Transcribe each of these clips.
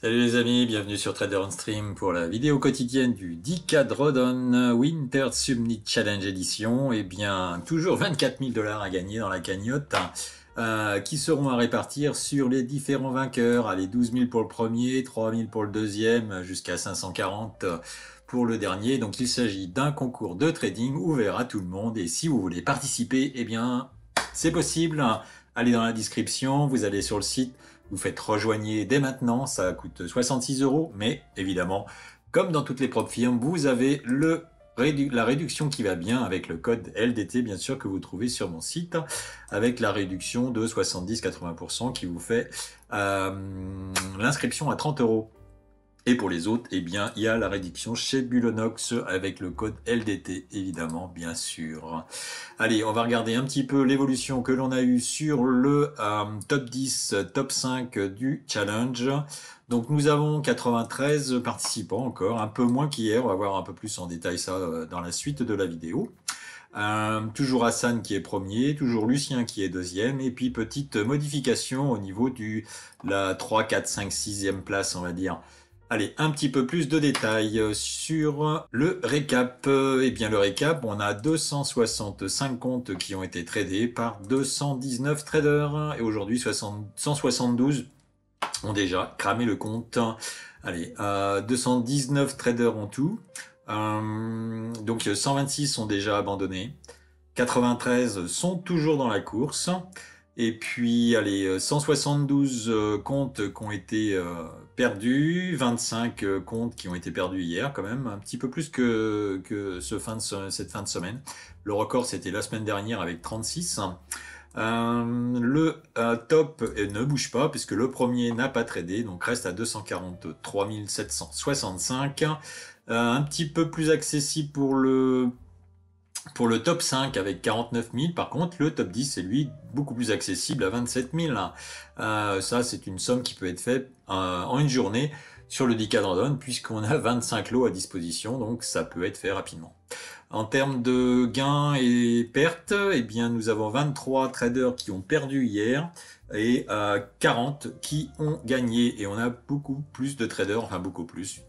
Salut les amis, bienvenue sur Trader on Stream pour la vidéo quotidienne du 10K Drawdown Winter Summit Challenge Edition. Et bien, toujours 24 000 $ à gagner dans la cagnotte qui seront à répartir sur les différents vainqueurs. Allez, 12 000 pour le premier, 3 000 pour le deuxième, jusqu'à 540 pour le dernier. Donc il s'agit d'un concours de trading ouvert à tout le monde. Et si vous voulez participer, eh bien, c'est possible. Allez dans la description, vous allez sur le site. Vous faites rejoigner dès maintenant, ça coûte 66 €, mais évidemment, comme dans toutes les propres firmes, vous avez la réduction qui va bien avec le code LDT, bien sûr, que vous trouvez sur mon site, avec la réduction de 70-80% qui vous fait l'inscription à 30 €. Et pour les autres, eh bien, il y a la réduction chez Bulonox avec le code LDT, évidemment, bien sûr. Allez, on va regarder un petit peu l'évolution que l'on a eue sur le top 10, top 5 du challenge. Donc, nous avons 93 participants encore, un peu moins qu'hier. On va voir un peu plus en détail ça dans la suite de la vidéo. Toujours Hassan qui est premier, toujours Lucien qui est deuxième, et puis petite modification au niveau la 3, 4, 5, 6e place, on va dire. Allez, un petit peu plus de détails sur le récap. Eh bien, le récap, on a 265 comptes qui ont été tradés par 219 traders. Et aujourd'hui, 172 ont déjà cramé le compte. Allez, 219 traders en tout. Donc, 126 sont déjà abandonnés. 93 sont toujours dans la course. Et puis, allez, 172 comptes qui ont été perdus, 25 comptes qui ont été perdus hier, quand même, un petit peu plus que cette fin de semaine. Le record, c'était la semaine dernière avec 36. Le top ne bouge pas, puisque le premier n'a pas tradé, donc reste à 243 765. Un petit peu plus accessible pour le top 5 avec 49 000, par contre, le top 10 est lui beaucoup plus accessible à 27 000. Ça, c'est une somme qui peut être faite en une journée sur le 10K Drawdown, puisqu'on a 25 lots à disposition, donc ça peut être fait rapidement. En termes de gains et pertes, eh bien, nous avons 23 traders qui ont perdu hier et 40 qui ont gagné. Et on a beaucoup plus de traders, enfin beaucoup plus,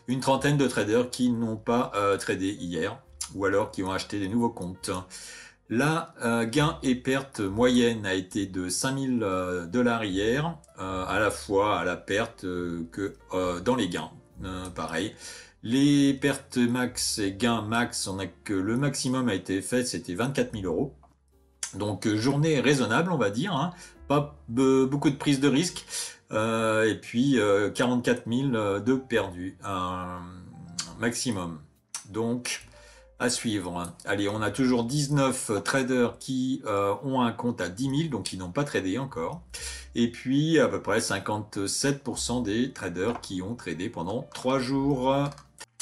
une trentaine de traders qui n'ont pas tradé hier, ou alors qui ont acheté des nouveaux comptes. La gain et perte moyenne a été de 5 000 $ hier, à la fois à la perte que dans les gains. Pareil. Les pertes max et gains max, on a que le maximum a été fait, c'était 24 000 €. Donc journée raisonnable, on va dire, hein. Pas beaucoup de prise de risque. Et puis 44 000 de perdus, maximum. Donc à suivre. Allez, on a toujours 19 traders qui ont un compte à 10 000, donc qui n'ont pas tradé encore. Et puis à peu près 57% des traders qui ont tradé pendant 3 jours.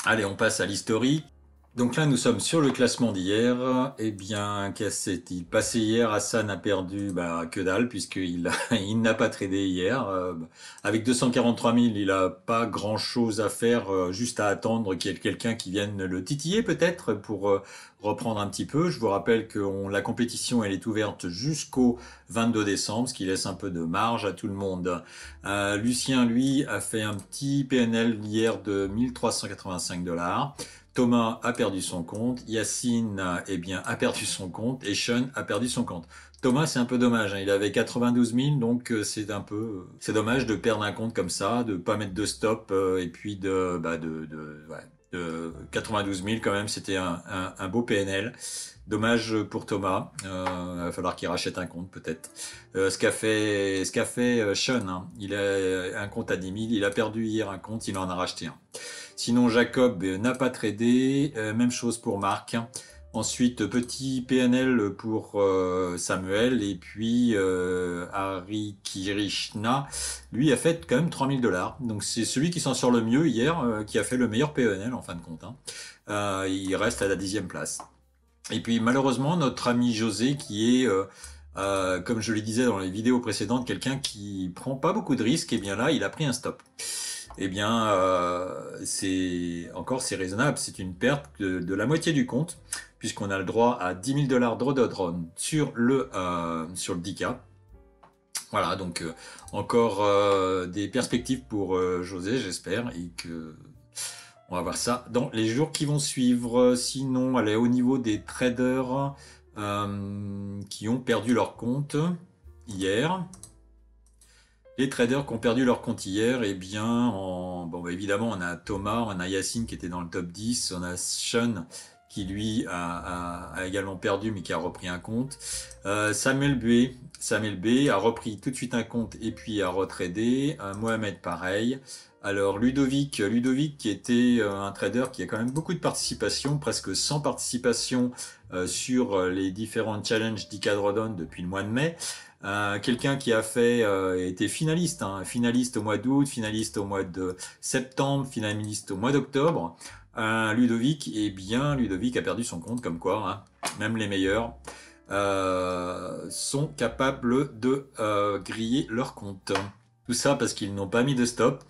Allez, on passe à l'historique. Donc là, nous sommes sur le classement d'hier. Eh bien, qu'est-ce s'est-il passé hier? Hassan a perdu que dalle, puisqu'il il n'a pas tradé hier. Avec 243 000, il n'a pas grand-chose à faire, juste à attendre qu'il y ait quelqu'un qui vienne le titiller peut-être pour reprendre un petit peu. Je vous rappelle que la compétition, elle est ouverte jusqu'au 22 décembre, ce qui laisse un peu de marge à tout le monde. Lucien, lui, a fait un petit PNL hier de 1385 $. Thomas a perdu son compte, Yacine a perdu son compte et Sean a perdu son compte. Thomas, c'est un peu dommage, hein. Il avait 92 000, donc c'est dommage de perdre un compte comme ça, de pas mettre de stop et puis de 92 000 quand même, c'était un beau PNL. Dommage pour Thomas, il va falloir qu'il rachète un compte peut-être. Ce qu'a fait Sean, hein. Il a un compte à 10 000, il a perdu hier un compte, il en a racheté un. Sinon, Jacob n'a pas tradé. Même chose pour Marc. Ensuite, petit PNL pour Samuel. Et puis, Hari Kirishna, lui, a fait quand même 3 000 $. Donc, c'est celui qui s'en sort le mieux hier, qui a fait le meilleur PNL en fin de compte, hein. Il reste à la 10e place. Et puis, malheureusement, notre ami José, qui est... comme je le disais dans les vidéos précédentes, quelqu'un qui prend pas beaucoup de risques, et bien là, il a pris un stop. Eh bien, c'est raisonnable, c'est une perte de la moitié du compte, puisqu'on a le droit à 10 000 $ de drawdown sur le 10K. Voilà, donc encore des perspectives pour José, j'espère, et que on va voir ça dans les jours qui vont suivre. Sinon, allez, au niveau des traders qui ont perdu leur compte hier. Les traders qui ont perdu leur compte hier, eh bien, bon, bah, évidemment, on a Thomas, on a Yacine qui était dans le top 10, on a Sean qui lui a également perdu mais qui a repris un compte. Samuel B a repris tout de suite un compte et puis a retradé. Mohamed pareil. Alors Ludovic qui était un trader qui a quand même beaucoup de participation, presque 100 participations sur les différents challenges d'Icadrodon depuis le mois de mai. Quelqu'un qui a été finaliste, hein, finaliste au mois d'août, finaliste au mois de septembre, finaliste au mois d'octobre. Ludovic, eh bien, Ludovic a perdu son compte, comme quoi, hein, même les meilleurs sont capables de griller leur compte. Tout ça parce qu'ils n'ont pas mis de stop,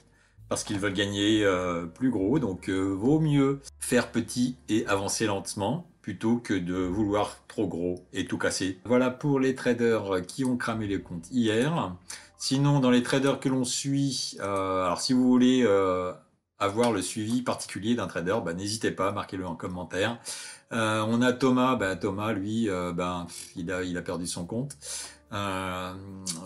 parce qu'ils veulent gagner plus gros, donc vaut mieux faire petit et avancer lentement plutôt que de vouloir trop gros et tout casser. Voilà pour les traders qui ont cramé les comptes hier. Sinon, dans les traders que l'on suit, alors si vous voulez avoir le suivi particulier d'un trader, bah, n'hésitez pas, marquez-le en commentaire. On a Thomas, Thomas lui, il a perdu son compte.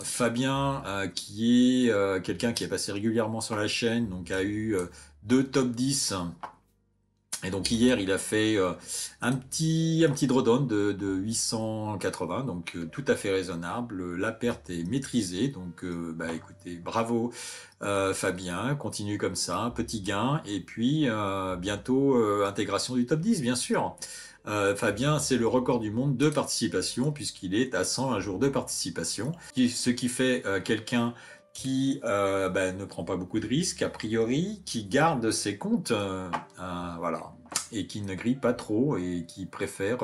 Fabien, qui est quelqu'un qui est passé régulièrement sur la chaîne, donc a eu 2 top 10. Et donc hier, il a fait un petit drawdown de 880, donc tout à fait raisonnable. La perte est maîtrisée, donc écoutez, bravo Fabien, continue comme ça, petit gain, et puis bientôt intégration du top 10, bien sûr. Fabien, c'est le record du monde de participation, puisqu'il est à 101 jours de participation, ce qui fait quelqu'un qui ne prend pas beaucoup de risques, a priori, qui garde ses comptes, voilà, et qui ne grille pas trop, et qui préfère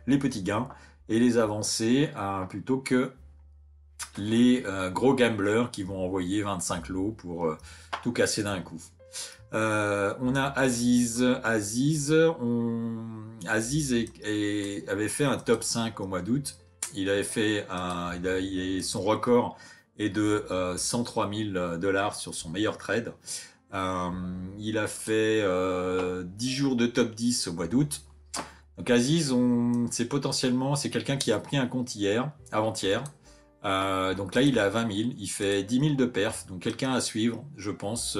les petits gains et les avancées plutôt que les gros gamblers qui vont envoyer 25 lots pour tout casser d'un coup. On a Aziz. Aziz avait fait un top 5 au mois d'août. Il avait fait son record est de 103 000 $ sur son meilleur trade. Il a fait 10 jours de top 10 au mois d'août. Donc Aziz, c'est quelqu'un qui a pris un compte avant-hier. Donc là, il est à 20 000. Il fait 10 000 de perf. Donc quelqu'un à suivre, je pense.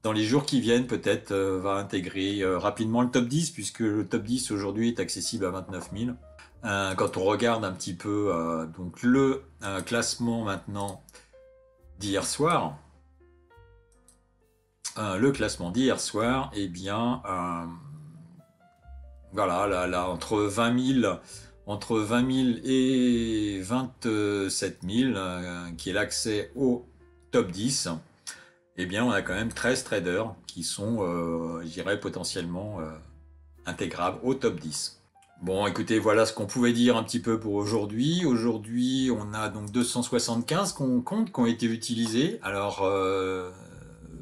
Dans les jours qui viennent, peut-être va intégrer rapidement le top 10, puisque le top 10 aujourd'hui est accessible à 29 000. Quand on regarde un petit peu donc le classement maintenant d'hier soir, eh bien, voilà, là, entre 20 000 et 27 000, qui est l'accès au top 10, eh bien, on a quand même 13 traders qui sont, je dirais, potentiellement intégrables au top 10. Bon, écoutez, voilà ce qu'on pouvait dire un petit peu pour aujourd'hui. Aujourd'hui, on a donc 275 comptes qui ont été utilisés. Alors,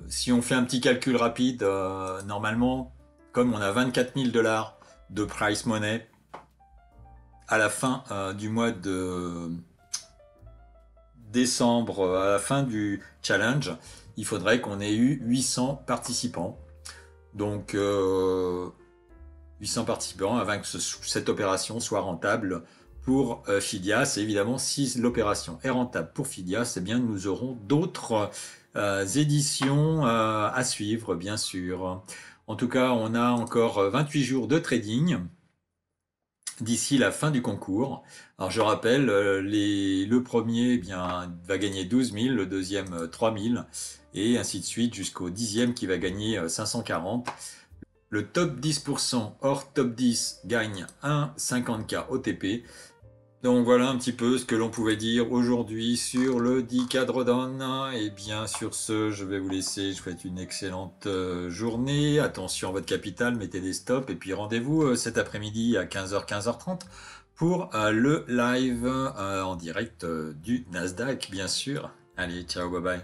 si on fait un petit calcul rapide, normalement, comme on a 24 000 $ de price money à la fin du mois de décembre, à la fin du challenge, il faudrait qu'on ait eu 800 participants. Donc, 800 participants avant que cette opération soit rentable pour Fidias. Et évidemment, si l'opération est rentable pour Fidias, eh bien, nous aurons d'autres éditions à suivre, bien sûr. En tout cas, on a encore 28 jours de trading d'ici la fin du concours. Alors je rappelle, le premier va gagner 12 000, le deuxième 3 000, et ainsi de suite jusqu'au 10e qui va gagner 540. Le top 10% hors top 10 gagne un 50K OTP. Donc voilà un petit peu ce que l'on pouvait dire aujourd'hui sur le 10K Drawdown. Et bien sur ce, je vais vous laisser. Je vous souhaite une excellente journée. Attention à votre capital, mettez des stops. Et puis rendez-vous cet après-midi à 15h, 15h30 pour le live en direct du Nasdaq, bien sûr. Allez, ciao, bye bye.